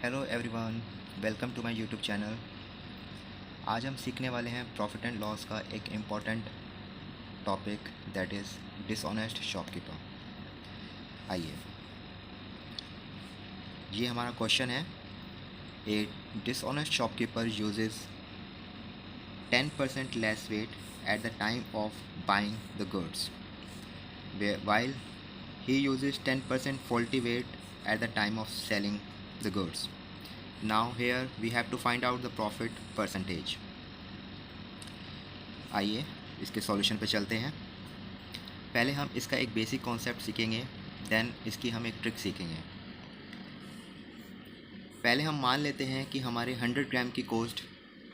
Hello everyone, welcome to my YouTube channel. आज हम सीखने वाले हैं प्रॉफिट एंड लॉस का एक important topic, that is dishonest shopkeeper. आइए, ये हमारा क्वेश्चन है। ए dishonest shopkeeper uses 10% less weight at the time of buying the goods, while he uses 10% faulty weight at the time of selling the goods. Now here we have to find out the profit percentage. आइए इसके solution पे चलते हैं। पहले हम इसका एक basic concept सीखेंगे, देन इसकी हम एक ट्रिक सीखेंगे। पहले हम मान लेते हैं कि हमारे 100 ग्राम की कॉस्ट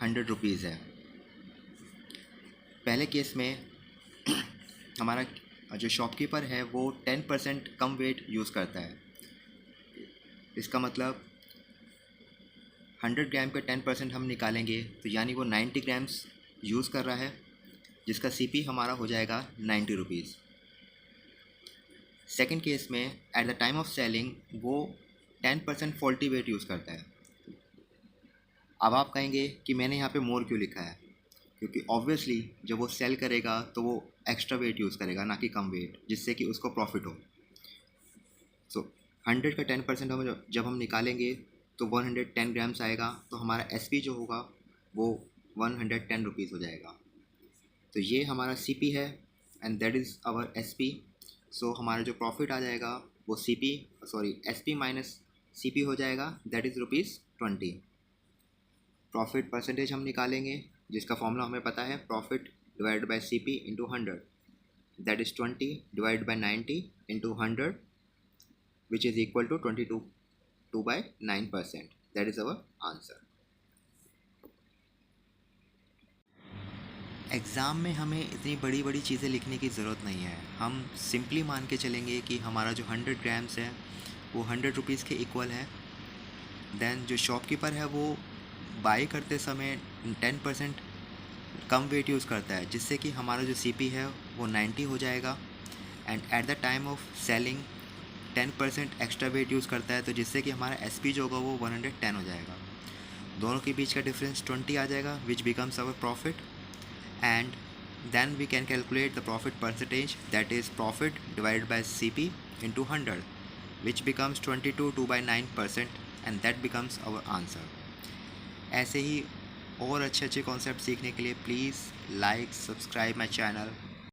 100 रुपीज़ है। पहले केस में हमारा जो शॉपकीपर है वो 10% कम वेट यूज़ करता है। इसका मतलब 100 ग्राम का 10% हम निकालेंगे तो यानी वो 90 ग्राम्स यूज़ कर रहा है, जिसका सीपी हमारा हो जाएगा 90 रुपीज़। सेकेंड केस में at the time of selling वो 10% फॉल्टी वेट यूज़ करता है। अब आप कहेंगे कि मैंने यहाँ पे मोर क्यों लिखा है, क्योंकि ऑब्वियसली जब वो सेल करेगा तो वो एक्स्ट्रा वेट यूज़ करेगा, ना कि कम वेट, जिससे कि उसको प्रॉफिट हो। सो 100 का 10% हम जब हम निकालेंगे तो 110 ग्राम्स आएगा, तो हमारा एसपी जो होगा वो 110 रुपीज़ हो जाएगा। तो ये हमारा सीपी है and that is our SP. So हमारा जो प्रॉफिट आ जाएगा वो एसपी माइनस सीपी हो जाएगा, दैट इज़ ₹20। प्रॉफिट परसेंटेज हम निकालेंगे, जिसका फॉर्मूला हमें पता है, profit divide by CP into 100, that is 20 divide by 90 into 100, which is equal to 22/9%. That is our answer. Exam में हमें इतनी बड़ी बड़ी चीज़ें लिखने की ज़रूरत नहीं है। हम सिंपली मान के चलेंगे कि हमारा जो 100 ग्राम्स है वो 100 रुपीज़ के इक्वल है। देन जो शॉपकीपर है वो बाई करते समय 10% कम वेट यूज़ करता है, जिससे कि हमारा जो सीपी है वो 90 हो जाएगा। And at the time of selling 10% extra weight use करता है, तो जिससे कि हमारा एसपी जो होगा वो 110 हो जाएगा। दोनों के बीच का डिफरेंस 20 आ जाएगा, which becomes our profit. And then we can calculate the profit percentage, that is profit divide by CP into 100, which becomes 22/9%, and that becomes our answer. ऐसे ही और अच्छे अच्छे कॉन्सेप्ट सीखने के लिए please like, subscribe my channel.